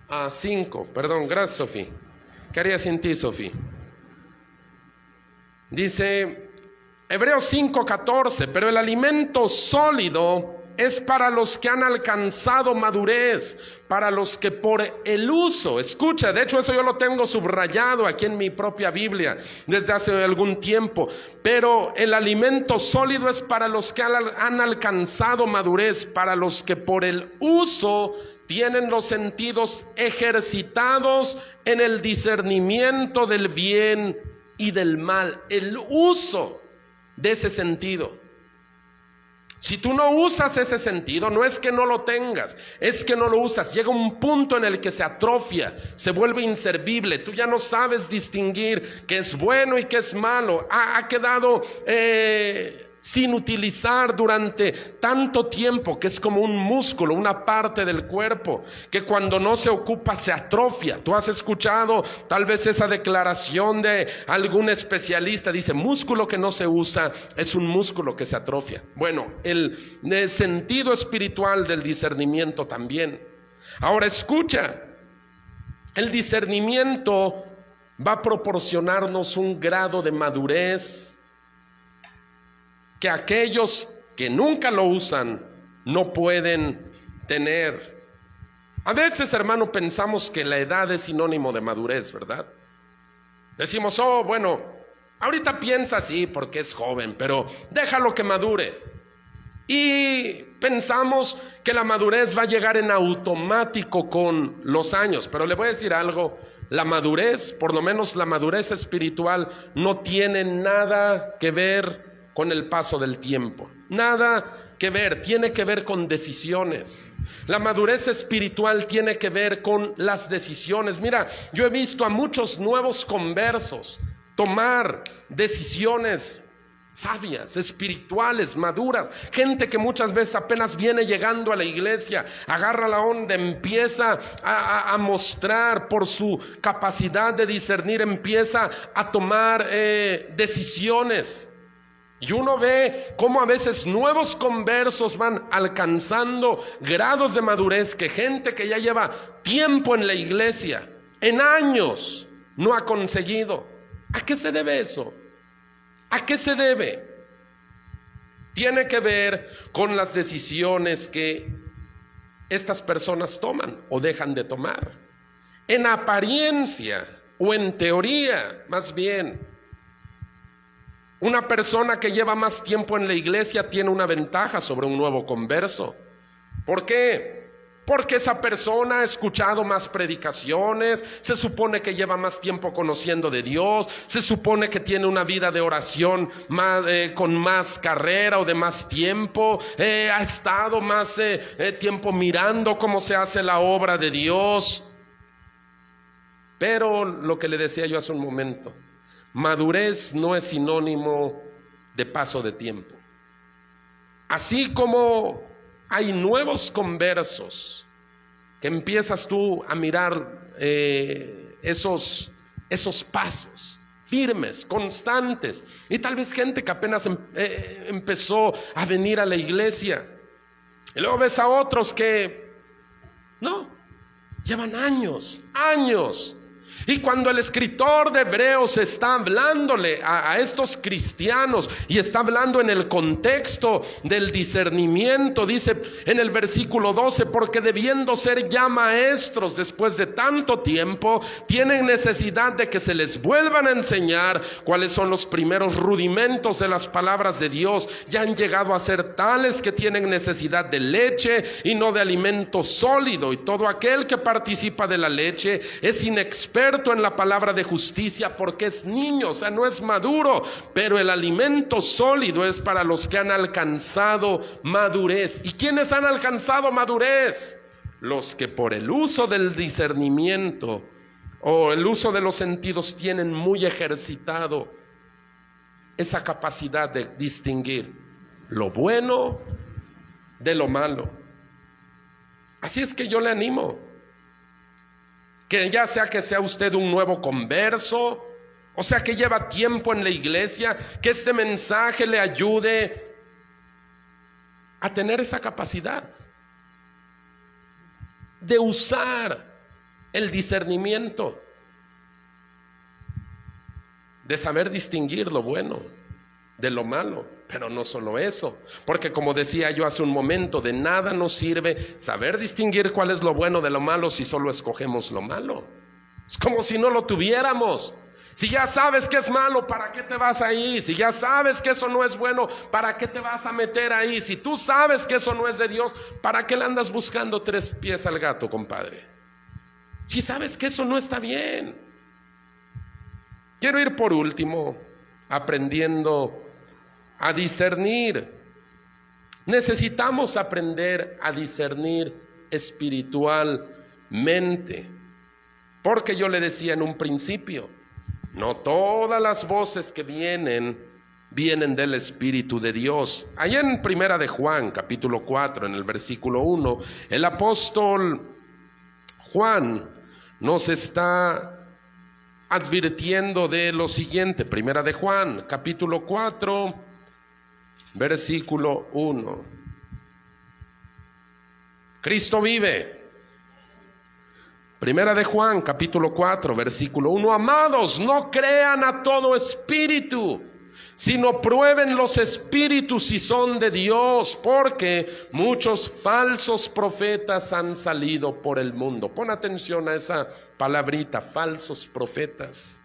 Ah, 5. Perdón, gracias, Sofía. ¿Qué haría sin ti, Sofía? Dice Hebreos 5:14, pero el alimento sólido es para los que han alcanzado madurez, para los que por el uso, escucha, de hecho eso yo lo tengo subrayado aquí en mi propia Biblia desde hace algún tiempo, pero el alimento sólido es para los que han alcanzado madurez, para los que por el uso tienen los sentidos ejercitados en el discernimiento del bien y del mal. El uso de ese sentido. Si tú no usas ese sentido, no es que no lo tengas, es que no lo usas. Llega un punto en el que se atrofia, se vuelve inservible. Tú ya no sabes distinguir qué es bueno y qué es malo. Ha quedado sin utilizar durante tanto tiempo, que es como un músculo, una parte del cuerpo, que cuando no se ocupa se atrofia. Tú has escuchado tal vez esa declaración de algún especialista, dice, músculo que no se usa es un músculo que se atrofia. Bueno, el sentido espiritual del discernimiento también. Ahora escucha, el discernimiento va a proporcionarnos un grado de madurez que aquellos que nunca lo usan no pueden tener. A veces, hermano, pensamos que la edad es sinónimo de madurez, ¿verdad? Decimos, oh, bueno, ahorita piensa así porque es joven, pero déjalo que madure. Y pensamos que la madurez va a llegar en automático con los años, pero le voy a decir algo La madurez, por lo menos la madurez espiritual, no tiene nada que ver con el paso del tiempo. Nada que ver, tiene que ver con decisiones. La madurez espiritual tiene que ver con las decisiones. Mira, yo he visto a muchos nuevos conversos tomar decisiones sabias, espirituales, maduras, gente que muchas veces apenas viene llegando a la iglesia, agarra la onda, empieza a mostrar por su capacidad de discernir, empieza a tomar decisiones. Y uno ve cómo a veces nuevos conversos van alcanzando grados de madurez que gente que ya lleva tiempo en la iglesia, en años, no ha conseguido. ¿A qué se debe eso? ¿A qué se debe? Tiene que ver con las decisiones que estas personas toman o dejan de tomar. En apariencia o en teoría, más bien, una persona que lleva más tiempo en la iglesia tiene una ventaja sobre un nuevo converso. ¿Por qué? Porque esa persona ha escuchado más predicaciones, se supone que lleva más tiempo conociendo de Dios, se supone que tiene una vida de oración con más carrera o de más tiempo, ha estado más tiempo mirando cómo se hace la obra de Dios. Pero lo que le decía yo hace un momento, madurez no es sinónimo de paso de tiempo. Así como hay nuevos conversos que empiezas tú a mirar esos pasos firmes, constantes, y tal vez gente que apenas empezó a venir a la iglesia, y luego ves a otros que no, llevan años. Y cuando el escritor de Hebreos está hablándole a estos cristianos y está hablando en el contexto del discernimiento, dice en el versículo 12, porque debiendo ser ya maestros después de tanto tiempo, tienen necesidad de que se les vuelvan a enseñar cuáles son los primeros rudimentos de las palabras de Dios. Ya han llegado a ser tales que tienen necesidad de leche y no de alimento sólido, y todo aquel que participa de la leche es inexperto en la palabra de justicia porque es niño, o sea, no es maduro, pero el alimento sólido es para los que han alcanzado madurez. ¿Y quiénes han alcanzado madurez? Los que por el uso del discernimiento o el uso de los sentidos tienen muy ejercitado esa capacidad de distinguir lo bueno de lo malo. Así es que yo le animo que ya sea que sea usted un nuevo converso, o sea que lleva tiempo en la iglesia, que este mensaje le ayude a tener esa capacidad de usar el discernimiento, de saber distinguir lo bueno de lo malo. Pero no solo eso, porque como decía yo hace un momento, de nada nos sirve saber distinguir cuál es lo bueno de lo malo si solo escogemos lo malo. Es como si no lo tuviéramos. Si ya sabes que es malo, ¿para qué te vas ahí? Si ya sabes que eso no es bueno, ¿para qué te vas a meter ahí? Si tú sabes que eso no es de Dios, ¿para qué le andas buscando 3 pies al gato, compadre? Si sabes que eso no está bien. Quiero ir por último aprendiendo a discernir. Necesitamos aprender a discernir espiritualmente, porque yo le decía en un principio, no todas las voces que vienen del Espíritu de Dios. Allá en Primera de Juan, capítulo 4, en el versículo 1, el apóstol Juan nos está advirtiendo de lo siguiente. Primera de Juan, capítulo 4, versículo 1. Cristo vive. Primera de Juan, capítulo 4, versículo 1. Amados, no crean a todo espíritu, sino prueben los espíritus si son de Dios, porque muchos falsos profetas han salido por el mundo. Pon atención a esa palabrita, falsos profetas.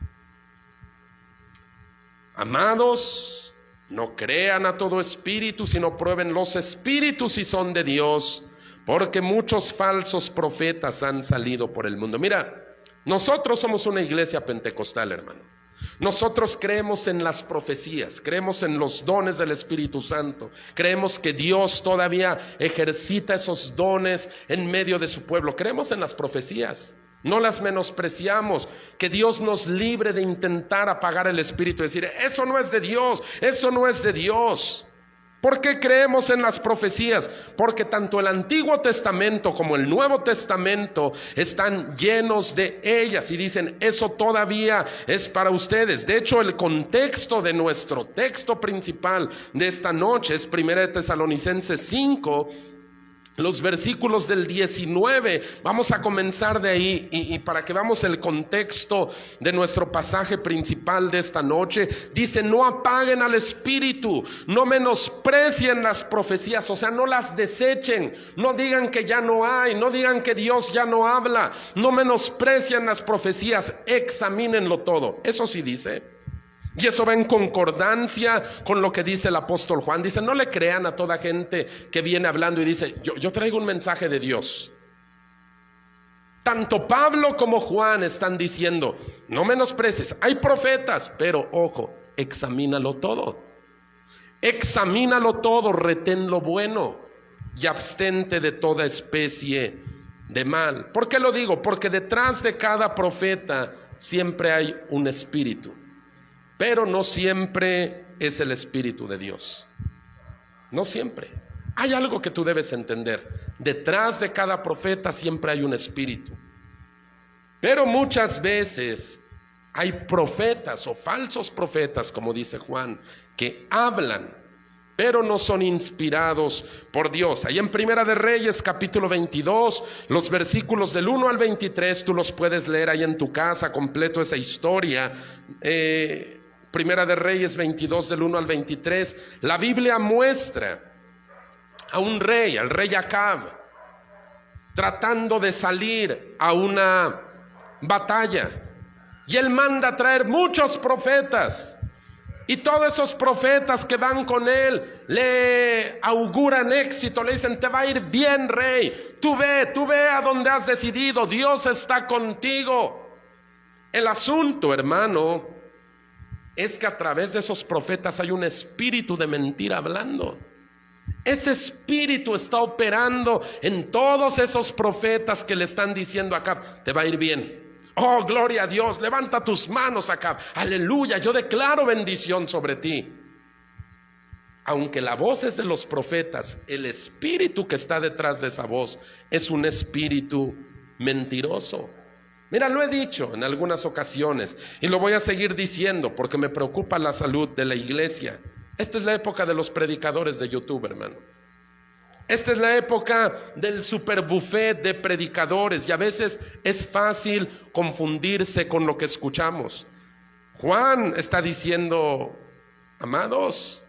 Amados, no crean a todo espíritu, sino prueben los espíritus si son de Dios, porque muchos falsos profetas han salido por el mundo. Mira, Nosotros somos una iglesia pentecostal, hermano. Nosotros creemos en las profecías, creemos en los dones del Espíritu Santo, creemos que Dios todavía ejercita esos dones en medio de su pueblo, creemos en las profecías, no las menospreciamos, que Dios nos libre de intentar apagar el Espíritu y decir, eso no es de Dios, eso no es de Dios. ¿Por qué creemos en las profecías? Porque tanto el Antiguo Testamento como el Nuevo Testamento están llenos de ellas y dicen, eso todavía es para ustedes. De hecho, el contexto de nuestro texto principal de esta noche es 1 Tesalonicenses 5, los versículos del 19, vamos a comenzar de ahí y para que veamos el contexto de nuestro pasaje principal de esta noche, dice, no apaguen al Espíritu, no menosprecien las profecías, o sea, no las desechen, no digan que ya no hay, no digan que Dios ya no habla, no menosprecien las profecías, examínenlo todo, eso sí dice. Y eso va en concordancia con lo que dice el apóstol Juan. Dice, no le crean a toda gente que viene hablando y dice, yo traigo un mensaje de Dios. Tanto Pablo como Juan están diciendo, no menosprecies, hay profetas, pero ojo, examínalo todo. Examínalo todo, retén lo bueno y abstente de toda especie de mal. ¿Por qué lo digo? Porque detrás de cada profeta siempre hay un espíritu. Pero no siempre es el Espíritu de Dios. No siempre. Hay algo que tú debes entender. Detrás de cada profeta siempre hay un espíritu. Pero muchas veces hay profetas o falsos profetas, como dice Juan, que hablan, pero no son inspirados por Dios. Ahí en Primera de Reyes, capítulo 22, los versículos del 1 al 23, tú los puedes leer ahí en tu casa, completo esa historia. Primera de Reyes 22 del 1 al 23, la Biblia muestra a un rey, al rey Acab, tratando de salir a una batalla. Y él manda a traer muchos profetas. Y todos esos profetas que van con él le auguran éxito, le dicen, te va a ir bien, rey. Tú ve a donde has decidido, Dios está contigo. El asunto, hermano, es que a través de esos profetas hay un espíritu de mentira hablando. Ese espíritu está operando en todos esos profetas que le están diciendo a Acab, te va a ir bien. Oh, gloria a Dios, levanta tus manos, Acab. Aleluya, yo declaro bendición sobre ti. Aunque la voz es de los profetas, el espíritu que está detrás de esa voz es un espíritu mentiroso. Mira, lo he dicho en algunas ocasiones y lo voy a seguir diciendo porque me preocupa la salud de la iglesia. Esta es la época de los predicadores de YouTube, hermano. Esta es la época del super buffet de predicadores y a veces es fácil confundirse con lo que escuchamos. Juan está diciendo, amados,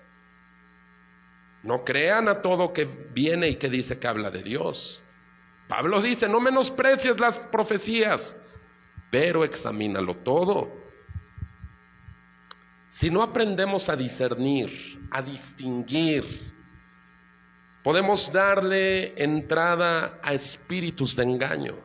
no crean a todo que viene y que dice que habla de Dios. Pablo dice, no menosprecies las profecías, pero examínalo todo. Si no aprendemos a discernir, a distinguir, podemos darle entrada a espíritus de engaño.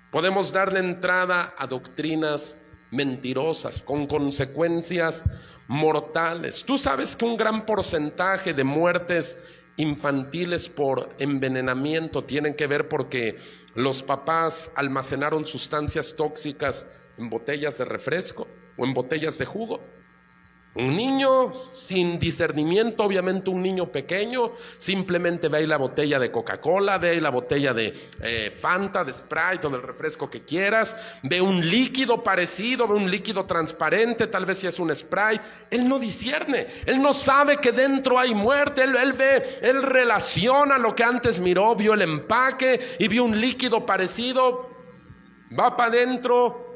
Podemos darle entrada a doctrinas mentirosas con consecuencias mortales. Tú sabes que un gran porcentaje de muertes infantiles por envenenamiento tienen que ver porque los papás almacenaron sustancias tóxicas en botellas de refresco o en botellas de jugo. Un niño sin discernimiento, obviamente un niño pequeño, simplemente ve ahí la botella de Coca-Cola, ve ahí la botella de Fanta, de Sprite o del refresco que quieras, ve un líquido parecido, ve un líquido transparente, tal vez si es un Sprite. Él no discierne, él no sabe que dentro hay muerte, él relaciona lo que antes miró, vio el empaque y vio un líquido parecido, va para adentro.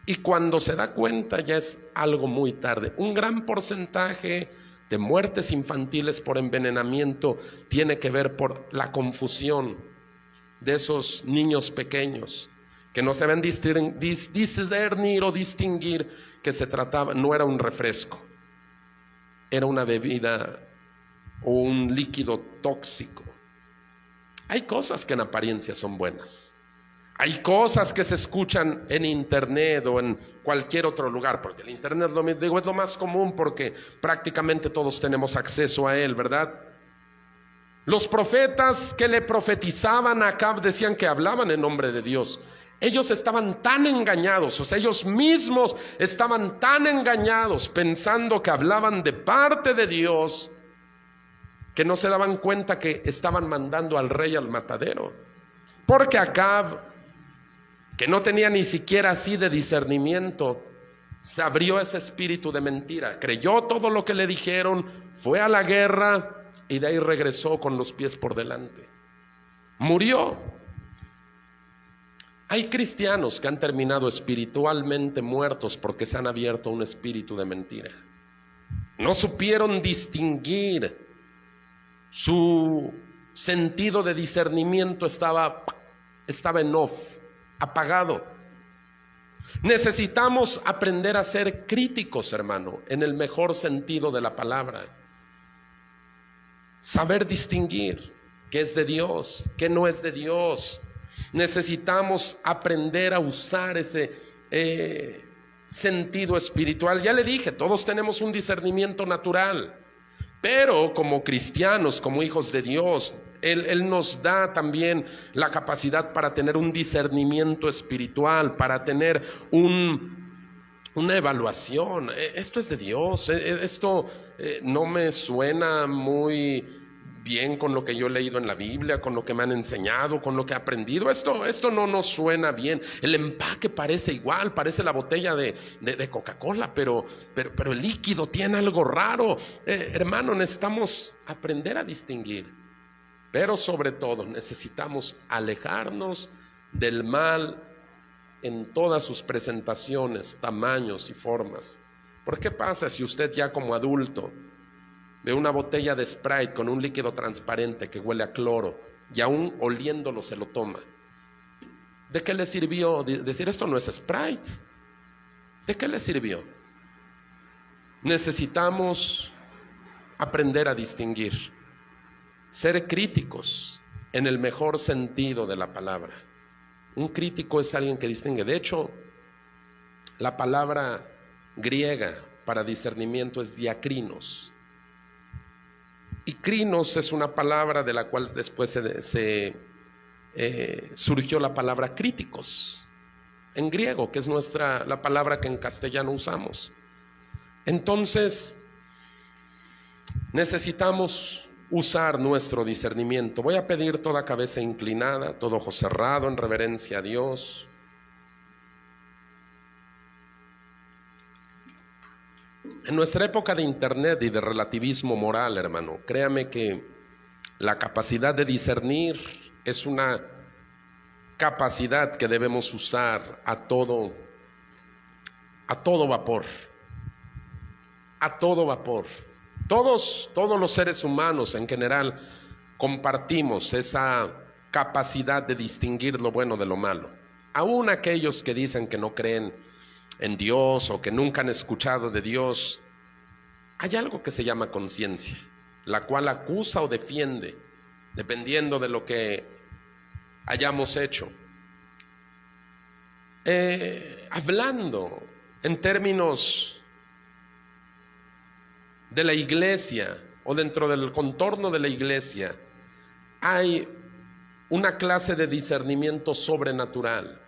Y cuando se da cuenta ya es algo muy tarde. Un gran porcentaje de muertes infantiles por envenenamiento tiene que ver por la confusión de esos niños pequeños que no saben discernir o distinguir que se trataba, no era un refresco, era una bebida o un líquido tóxico. Hay cosas que en apariencia son buenas. Hay cosas que se escuchan en internet o en cualquier otro lugar, porque el internet, es lo más común porque prácticamente todos tenemos acceso a él, ¿verdad? Los profetas que le profetizaban a Acab decían que hablaban en nombre de Dios. Ellos estaban tan engañados, o sea, ellos mismos estaban tan engañados pensando que hablaban de parte de Dios, que no se daban cuenta que estaban mandando al rey al matadero. Porque Acab, que no tenía ni siquiera así de discernimiento, se abrió ese espíritu de mentira, creyó todo lo que le dijeron, fue a la guerra y de ahí regresó con los pies por delante. Murió. Hay cristianos que han terminado espiritualmente muertos porque se han abierto a un espíritu de mentira. No supieron distinguir, su sentido de discernimiento estaba en off, apagado. Necesitamos aprender a ser críticos, hermano, en el mejor sentido de la palabra. Saber distinguir qué es de Dios, qué no es de Dios. Necesitamos aprender a usar ese sentido espiritual. Ya le dije, todos tenemos un discernimiento natural, pero como cristianos, como hijos de Dios, Él nos da también la capacidad para tener un discernimiento espiritual, para tener una evaluación. Esto es de Dios, esto no me suena muy bien con lo que yo he leído en la Biblia, con lo que me han enseñado, con lo que he aprendido. Esto no nos suena bien. El empaque parece igual, parece la botella de Coca-Cola, pero el líquido tiene algo raro. Hermano, necesitamos aprender a distinguir, pero sobre todo necesitamos alejarnos del mal en todas sus presentaciones, tamaños y formas. ¿Por qué pasa si usted ya como adulto ve una botella de Sprite con un líquido transparente que huele a cloro y aún oliéndolo se lo toma? ¿De qué le sirvió decir esto no es Sprite? ¿De qué le sirvió? Necesitamos aprender a distinguir, ser críticos en el mejor sentido de la palabra. Un crítico es alguien que distingue. De hecho, la palabra griega para discernimiento es diacrinos. Y crinos es una palabra de la cual después surgió la palabra críticos en griego, que es la palabra que en castellano usamos. Entonces, necesitamos usar nuestro discernimiento. Voy a pedir toda cabeza inclinada, todo ojo cerrado en reverencia a Dios. En nuestra época de internet y de relativismo moral, hermano, créame que la capacidad de discernir es una capacidad que debemos usar a todo vapor. A todo vapor. Todos los seres humanos en general compartimos esa capacidad de distinguir lo bueno de lo malo. Aún aquellos que dicen que no creen en Dios o que nunca han escuchado de Dios, hay algo que se llama conciencia, la cual acusa o defiende dependiendo de lo que hayamos hecho. Hablando en términos de la iglesia o dentro del contorno de la iglesia, hay una clase de discernimiento sobrenatural.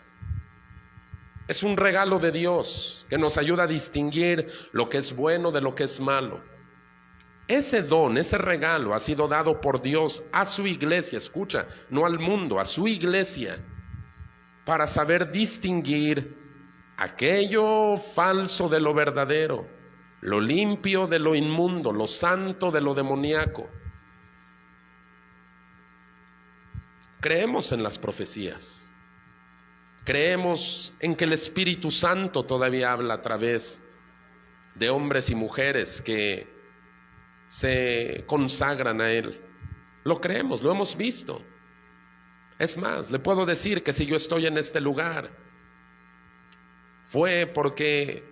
Es un regalo de Dios que nos ayuda a distinguir lo que es bueno de lo que es malo. Ese don, ese regalo ha sido dado por Dios a su iglesia, escucha, no al mundo, a su iglesia, para saber distinguir aquello falso de lo verdadero, lo limpio de lo inmundo, lo santo de lo demoníaco. Creemos en las profecías. Creemos en que el Espíritu Santo todavía habla a través de hombres y mujeres que se consagran a Él. Lo creemos, lo hemos visto. Es más, le puedo decir que si yo estoy en este lugar, fue porque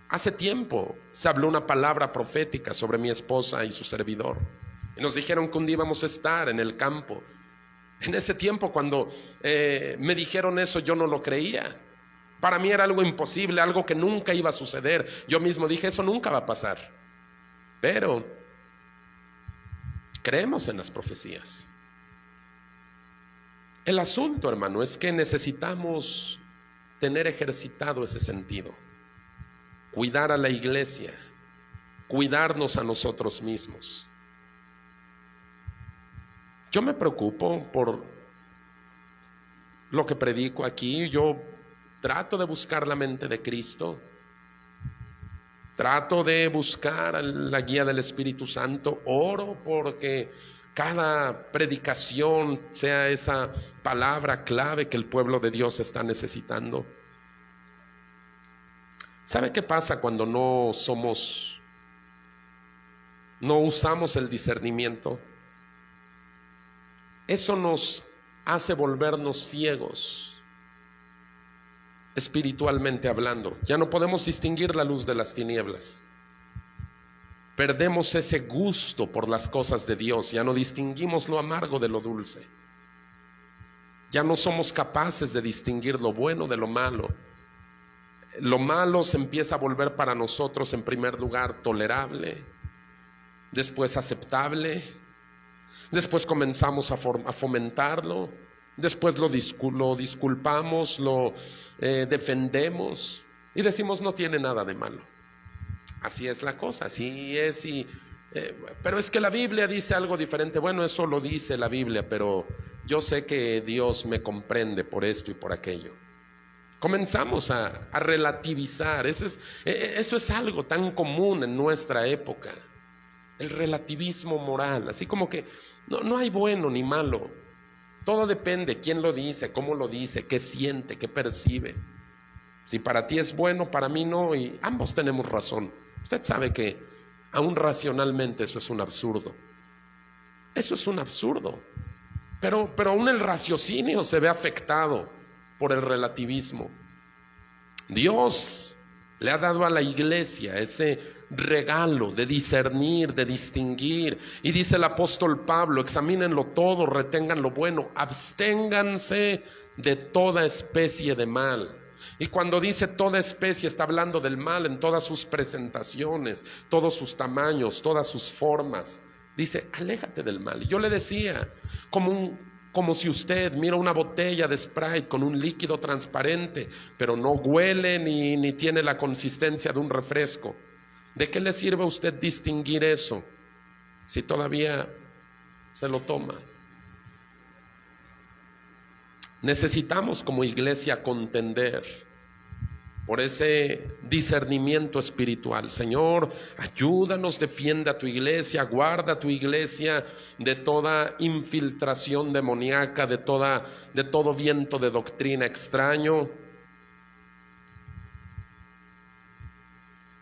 hace tiempo se habló una palabra profética sobre mi esposa y su servidor. Y nos dijeron que un día íbamos a estar en el campo. En ese tiempo cuando me dijeron eso, yo no lo creía. Para mí era algo imposible, algo que nunca iba a suceder. Yo mismo dije, eso nunca va a pasar. Pero creemos en las profecías. El asunto, hermano, es que necesitamos tener ejercitado ese sentido. Cuidar a la iglesia, cuidarnos a nosotros mismos. Yo me preocupo por lo que predico aquí. Yo trato de buscar la mente de Cristo. Trato de buscar la guía del Espíritu Santo. Oro porque cada predicación sea esa palabra clave que el pueblo de Dios está necesitando. ¿Sabe qué pasa cuando no usamos el discernimiento? Eso nos hace volvernos ciegos, espiritualmente hablando. Ya no podemos distinguir la luz de las tinieblas. Perdemos ese gusto por las cosas de Dios. Ya no distinguimos lo amargo de lo dulce. Ya no somos capaces de distinguir lo bueno de lo malo. Lo malo se empieza a volver para nosotros en primer lugar tolerable, después aceptable, después comenzamos a fomentarlo, después lo disculpamos, lo defendemos y decimos no tiene nada de malo. Así es la cosa, así es. Pero es que la Biblia dice algo diferente. Bueno, eso lo dice la Biblia, pero yo sé que Dios me comprende por esto y por aquello. Comenzamos a relativizar. Eso es algo tan común en nuestra época. El relativismo moral, así como que no hay bueno ni malo. Todo depende quién lo dice, cómo lo dice, qué siente, qué percibe. Si para ti es bueno, para mí no, y ambos tenemos razón. Usted sabe que aún racionalmente eso es un absurdo. Eso es un absurdo. Pero aún el raciocinio se ve afectado por el relativismo. Dios le ha dado a la iglesia ese regalo de discernir, de distinguir. Y dice el apóstol Pablo, examínenlo todo, retengan lo bueno, absténganse de toda especie de mal. Y cuando dice toda especie, está hablando del mal en todas sus presentaciones, todos sus tamaños, todas sus formas. Dice, aléjate del mal. Y yo le decía, como si usted mira una botella de Sprite con un líquido transparente, pero no huele ni tiene la consistencia de un refresco. ¿De qué le sirve a usted distinguir eso si todavía se lo toma? Necesitamos como iglesia contender por ese discernimiento espiritual. Señor, ayúdanos, defiende a tu iglesia, guarda a tu iglesia de toda infiltración demoníaca, de todo viento de doctrina extraño.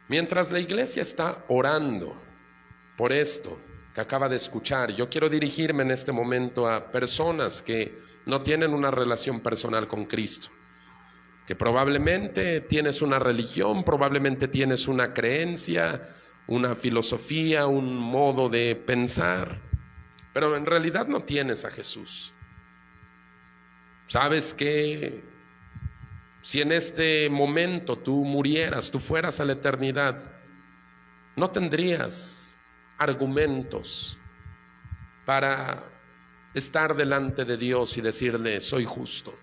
Mientras la iglesia está orando por esto que acaba de escuchar, yo quiero dirigirme en este momento a personas que no tienen una relación personal con Cristo, que probablemente tienes una religión, probablemente tienes una creencia, una filosofía, un modo de pensar, pero en realidad no tienes a Jesús. ¿Sabes que si en este momento tú murieras, tú fueras a la eternidad, no tendrías argumentos para estar delante de Dios y decirle, soy justo?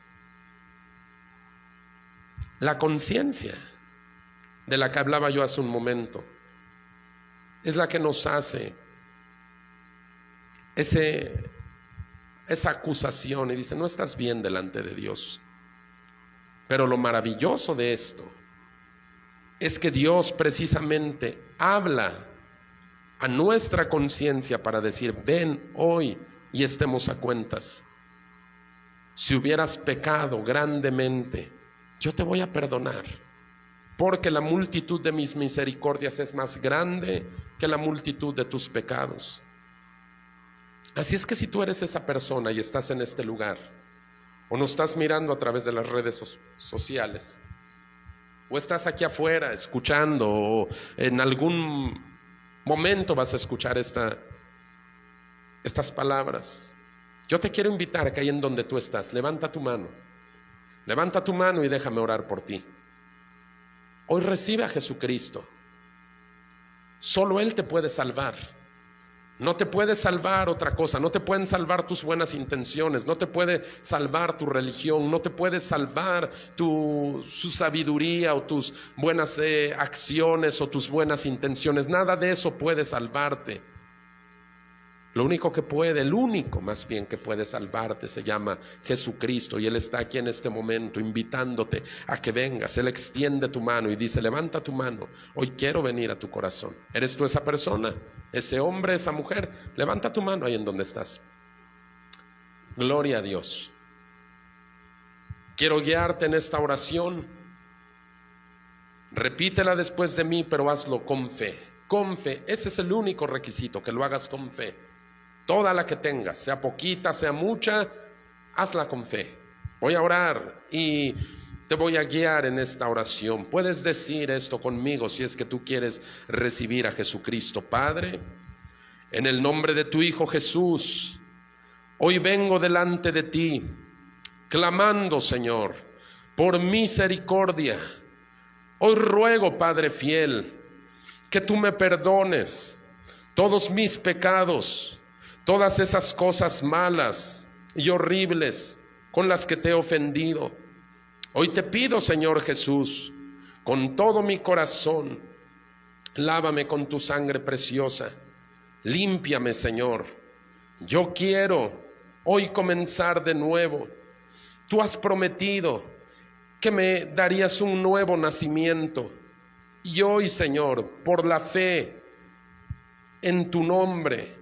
La conciencia de la que hablaba yo hace un momento es la que nos hace esa acusación y dice, no estás bien delante de Dios. Pero lo maravilloso de esto es que Dios precisamente habla a nuestra conciencia para decir, ven hoy y estemos a cuentas. Si hubieras pecado grandemente, yo te voy a perdonar, porque la multitud de mis misericordias es más grande que la multitud de tus pecados. Así es que si tú eres esa persona y estás en este lugar, o nos estás mirando a través de las redes sociales, o estás aquí afuera escuchando, o en algún momento vas a escuchar estas palabras, Yo te quiero invitar a que ahí en donde tú estás, levanta tu mano y déjame orar por ti. Hoy recibe a Jesucristo. Solo Él te puede salvar. No te puede salvar otra cosa, no te pueden salvar tus buenas intenciones, no te puede salvar tu religión, no te puede salvar su sabiduría o tus buenas acciones o tus buenas intenciones. Nada de eso puede salvarte. Lo único que puede, el único más bien que puede salvarte se llama Jesucristo, y Él está aquí en este momento invitándote a que vengas. Él extiende tu mano y dice: levanta tu mano, hoy quiero venir a tu corazón. ¿Eres tú esa persona, ese hombre, esa mujer? Levanta tu mano ahí en donde estás. Gloria a Dios. Quiero guiarte en esta oración. Repítela después de mí, pero hazlo con fe. Con fe, ese es el único requisito, que lo hagas con fe. Toda la que tengas, sea poquita, sea mucha, hazla con fe. Voy a orar y te voy a guiar en esta oración. Puedes decir esto conmigo si es que tú quieres recibir a Jesucristo. Padre, en el nombre de tu Hijo Jesús, hoy vengo delante de ti, clamando, Señor, por misericordia. Hoy ruego, Padre fiel, que tú me perdones todos mis pecados, todas esas cosas malas y horribles con las que te he ofendido. Hoy te pido, Señor Jesús, con todo mi corazón, lávame con tu sangre preciosa, límpiame, Señor. Yo quiero hoy comenzar de nuevo. Tú has prometido que me darías un nuevo nacimiento, y hoy, Señor, por la fe en tu nombre,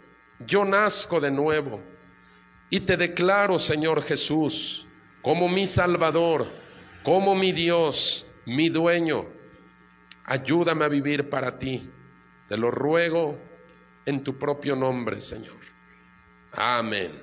yo nazco de nuevo y te declaro, Señor Jesús, como mi Salvador, como mi Dios, mi dueño. Ayúdame a vivir para ti. Te lo ruego en tu propio nombre, Señor. Amén.